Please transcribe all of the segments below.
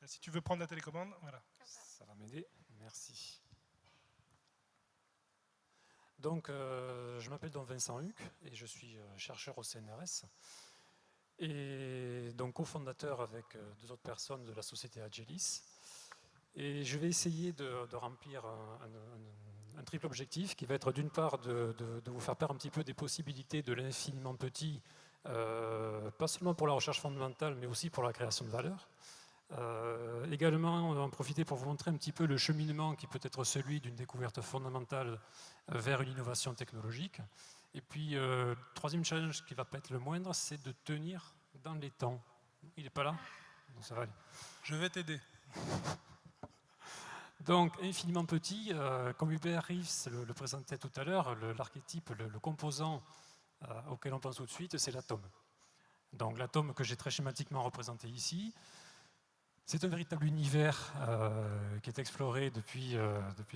Si tu veux prendre la télécommande, voilà. Ça va m'aider, merci. Donc, je m'appelle donc Vincent Huc et je suis chercheur au CNRS et donc cofondateur avec deux autres personnes de la société Agelis. Et je vais essayer de remplir un triple objectif qui va être d'une part de vous faire part un petit peu des possibilités de l'infiniment petit, pas seulement pour la recherche fondamentale, mais aussi pour la création de valeur. Également, on va en profiter pour vous montrer un petit peu le cheminement qui peut être celui d'une découverte fondamentale vers une innovation technologique. Et puis, le troisième challenge qui ne va pas être le moindre, c'est de tenir dans les temps. Il n'est pas là? Donc ça va aller. Je vais t'aider. Donc, infiniment petit, comme Hubert Reeves le présentait tout à l'heure, l'archétype, le composant auquel on pense tout de suite, c'est l'atome. Donc, l'atome que j'ai très schématiquement représenté ici, c'est un véritable univers qui est exploré depuis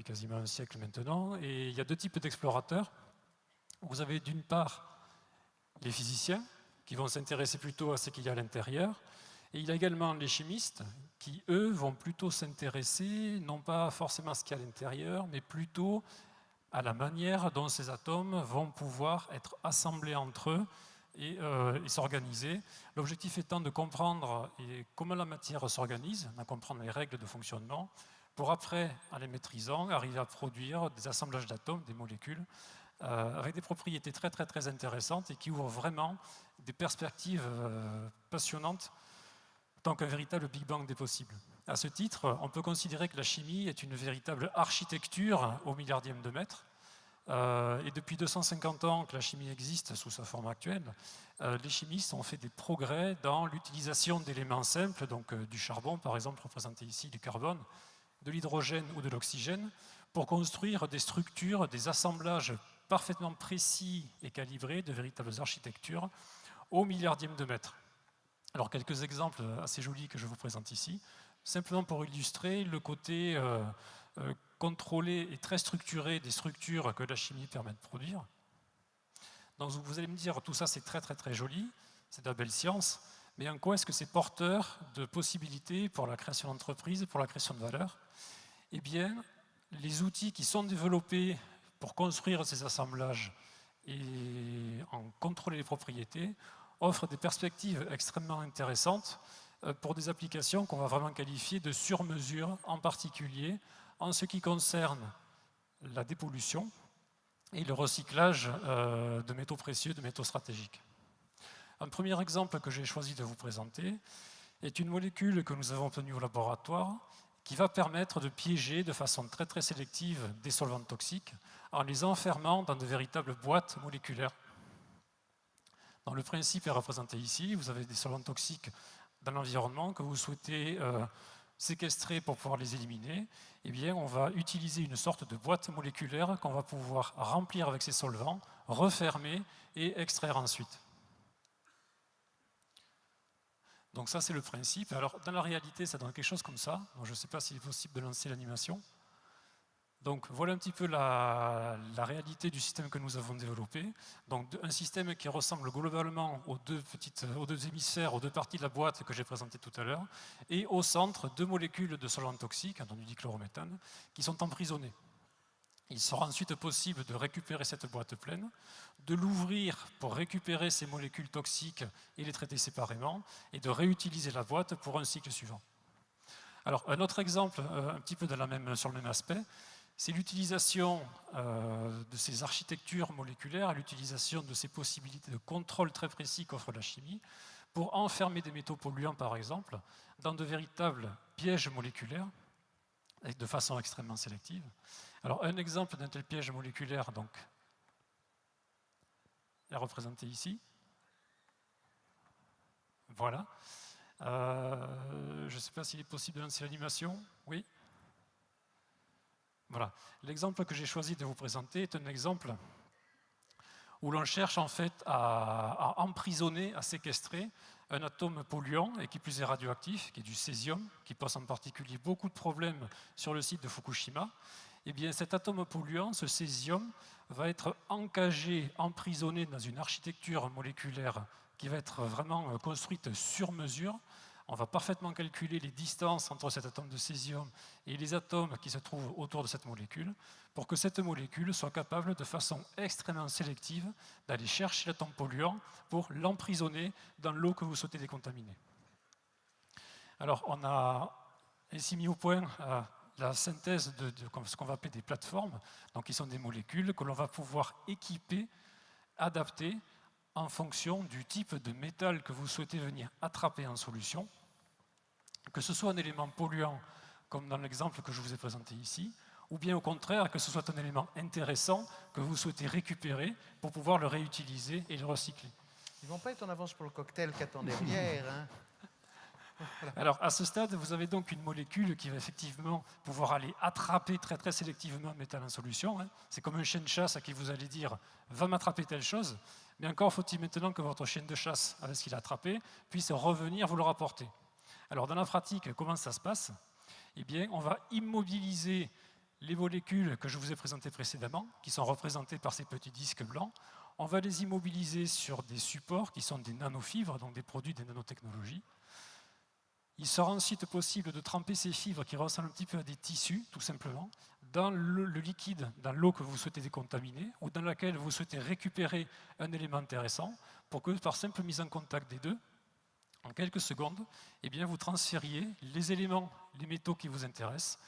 quasiment un siècle maintenant. Et il y a deux types d'explorateurs. Vous avez d'une part les physiciens, qui vont s'intéresser plutôt à ce qu'il y a à l'intérieur. Et il y a également les chimistes, qui, eux, vont plutôt s'intéresser, non pas forcément à ce qu'il y a à l'intérieur, mais plutôt à la manière dont ces atomes vont pouvoir être assemblés entre eux et s'organiser. L'objectif étant de comprendre comment la matière s'organise, d'en comprendre les règles de fonctionnement, pour après, en les maîtrisant, arriver à produire des assemblages d'atomes, des molécules, avec des propriétés très très très intéressantes et qui ouvrent vraiment des perspectives passionnantes, tant qu'un véritable Big Bang des possibles. À ce titre, on peut considérer que la chimie est une véritable architecture au milliardième de mètre. Et depuis 250 ans que la chimie existe sous sa forme actuelle, les chimistes ont fait des progrès dans l'utilisation d'éléments simples, donc du charbon par exemple représenté ici, du carbone, de l'hydrogène ou de l'oxygène, pour construire des structures, des assemblages parfaitement précis et calibrés de véritables architectures au milliardième de mètre. Alors quelques exemples assez jolis que je vous présente ici, simplement pour illustrer le côté contrôlé et très structuré des structures que la chimie permet de produire. Donc vous allez me dire, tout ça c'est très très très joli, c'est de la belle science, mais en quoi est-ce que c'est porteur de possibilités pour la création d'entreprises, pour la création de valeur? Eh bien, les outils qui sont développés pour construire ces assemblages et en contrôler les propriétés offrent des perspectives extrêmement intéressantes pour des applications qu'on va vraiment qualifier de sur-mesure, en particulier en ce qui concerne la dépollution et le recyclage de métaux précieux, de métaux stratégiques. Un premier exemple que j'ai choisi de vous présenter est une molécule que nous avons obtenue au laboratoire qui va permettre de piéger de façon très très sélective des solvants toxiques en les enfermant dans de véritables boîtes moléculaires. Donc, le principe est représenté ici. Vous avez des solvants toxiques dans l'environnement que vous souhaitez séquestrer pour pouvoir les éliminer. Eh bien, on va utiliser une sorte de boîte moléculaire qu'on va pouvoir remplir avec ces solvants, refermer et extraire ensuite. Donc ça, c'est le principe. Alors, dans la réalité, ça donne quelque chose comme ça. Donc, je ne sais pas s'il est possible de lancer l'animation. Donc, voilà un petit peu la réalité du système que nous avons développé. Donc, un système qui ressemble globalement aux deux hémisphères, aux deux parties de la boîte que j'ai présentées tout à l'heure, et au centre, deux molécules de solvant toxique, du dichlorométhane, qui sont emprisonnées. Il sera ensuite possible de récupérer cette boîte pleine, de l'ouvrir pour récupérer ces molécules toxiques et les traiter séparément, et de réutiliser la boîte pour un cycle suivant. Alors, un autre exemple, un petit peu sur le même aspect, c'est l'utilisation de ces architectures moléculaires, l'utilisation de ces possibilités de contrôle très précis qu'offre la chimie, pour enfermer des métaux polluants, par exemple, dans de véritables pièges moléculaires, de façon extrêmement sélective. Alors, un exemple d'un tel piège moléculaire, donc, est représenté ici. Voilà. Je ne sais pas s'il est possible de lancer l'animation. Oui. Voilà. L'exemple que j'ai choisi de vous présenter est un exemple où l'on cherche en fait à emprisonner, à séquestrer un atome polluant et qui plus est radioactif, qui est du césium, qui pose en particulier beaucoup de problèmes sur le site de Fukushima. Eh bien, cet atome polluant, ce césium, va être encagé, emprisonné dans une architecture moléculaire qui va être vraiment construite sur mesure, on va parfaitement calculer les distances entre cet atome de césium et les atomes qui se trouvent autour de cette molécule, pour que cette molécule soit capable de façon extrêmement sélective d'aller chercher l'atome polluant pour l'emprisonner dans l'eau que vous souhaitez décontaminer. Alors, on a ainsi mis au point la synthèse de ce qu'on va appeler des plateformes, donc qui sont des molécules que l'on va pouvoir équiper, adapter en fonction du type de métal que vous souhaitez venir attraper en solution, que ce soit un élément polluant, comme dans l'exemple que je vous ai présenté ici, ou bien au contraire, que ce soit un élément intéressant que vous souhaitez récupérer pour pouvoir le réutiliser et le recycler. Ils ne vont pas être en avance pour le cocktail qu'attend derrière. Hein. Voilà. Alors, à ce stade, vous avez donc une molécule qui va effectivement pouvoir aller attraper très très sélectivement un métal en solution. Hein. C'est comme un chien de chasse à qui vous allez dire « va m'attraper telle chose », mais encore faut-il maintenant que votre chien de chasse, avec ce qu'il a attrapé, puisse revenir vous le rapporter. Alors, dans la pratique, comment ça se passe? Eh bien, on va immobiliser les molécules que je vous ai présentées précédemment, qui sont représentées par ces petits disques blancs. On va les immobiliser sur des supports qui sont des nanofibres, donc des produits des nanotechnologies. Il sera ensuite possible de tremper ces fibres qui ressemblent un petit peu à des tissus, tout simplement, dans le liquide, dans l'eau que vous souhaitez décontaminer, ou dans laquelle vous souhaitez récupérer un élément intéressant, pour que par simple mise en contact des deux, en quelques secondes, eh bien, vous transfériez les éléments, les métaux qui vous intéressent,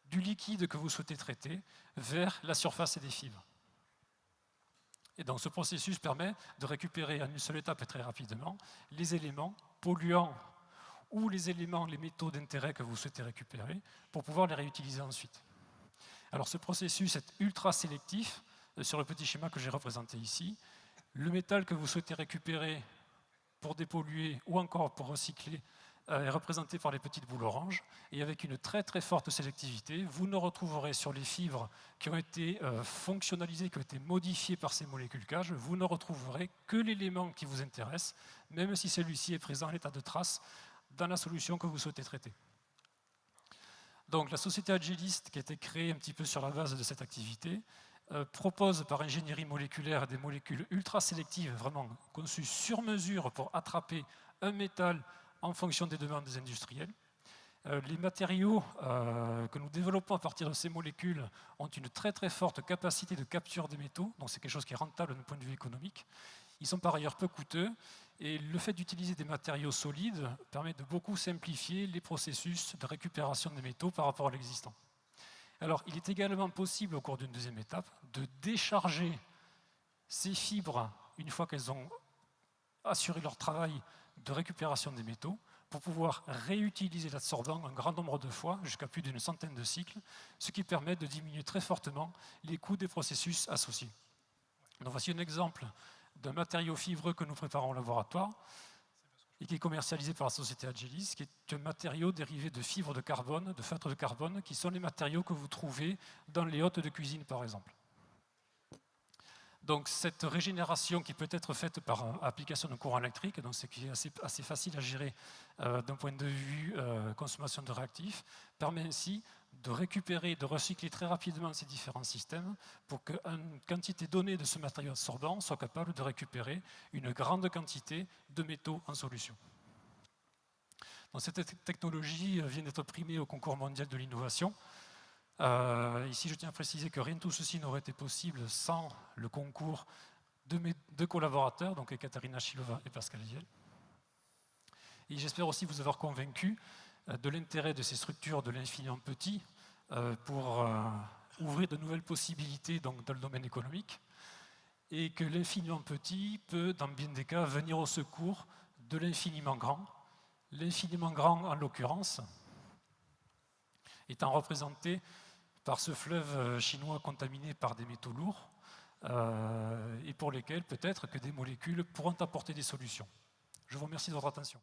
du liquide que vous souhaitez traiter vers la surface des fibres. Et donc ce processus permet de récupérer en une seule étape et très rapidement les éléments polluants ou les éléments, les métaux d'intérêt que vous souhaitez récupérer pour pouvoir les réutiliser ensuite. Alors ce processus est ultra sélectif sur le petit schéma que j'ai représenté ici. Le métal que vous souhaitez récupérer pour dépolluer ou encore pour recycler est représenté par les petites boules oranges, et avec une très très forte sélectivité, vous ne retrouverez sur les fibres qui ont été fonctionnalisées, qui ont été modifiées par ces molécules cage, vous ne retrouverez que l'élément qui vous intéresse, même si celui-ci est présent à l'état de trace dans la solution que vous souhaitez traiter. Donc la société Agilist, qui a été créée un petit peu sur la base de cette activité, propose par ingénierie moléculaire des molécules ultra sélectives, vraiment conçues sur mesure pour attraper un métal en fonction des demandes des industriels. Les matériaux que nous développons à partir de ces molécules ont une très très forte capacité de capture des métaux, donc c'est quelque chose qui est rentable d'un point de vue économique. Ils sont par ailleurs peu coûteux, et le fait d'utiliser des matériaux solides permet de beaucoup simplifier les processus de récupération des métaux par rapport à l'existant. Alors, il est également possible, au cours d'une deuxième étape, de décharger ces fibres, une fois qu'elles ont assuré leur travail de récupération des métaux, pour pouvoir réutiliser l'absorbant un grand nombre de fois, jusqu'à plus d'une centaine de cycles, ce qui permet de diminuer très fortement les coûts des processus associés. Donc voici un exemple d'un matériau fibreux que nous préparons au laboratoire et qui est commercialisé par la société Agilis, qui est un matériau dérivé de fibres de carbone, de feutres de carbone, qui sont les matériaux que vous trouvez dans les hôtes de cuisine, par exemple. Donc cette régénération qui peut être faite par application de courant électrique, donc ce qui est assez facile à gérer d'un point de vue consommation de réactifs, permet ainsi de récupérer, de recycler très rapidement ces différents systèmes pour qu'une quantité donnée de ce matériau absorbant soit capable de récupérer une grande quantité de métaux en solution. Donc cette technologie vient d'être primée au concours mondial de l'innovation. Ici, je tiens à préciser que rien de tout ceci n'aurait été possible sans le concours de mes deux collaborateurs, donc Ekaterina Shilova et Pascal Viel. Et j'espère aussi vous avoir convaincu de l'intérêt de ces structures de l'infiniment petit pour ouvrir de nouvelles possibilités donc, dans le domaine économique, et que l'infiniment petit peut, dans bien des cas, venir au secours de l'infiniment grand. L'infiniment grand, en l'occurrence, étant représenté par ce fleuve chinois contaminé par des métaux lourds et pour lesquels peut-être que des molécules pourront apporter des solutions. Je vous remercie de votre attention.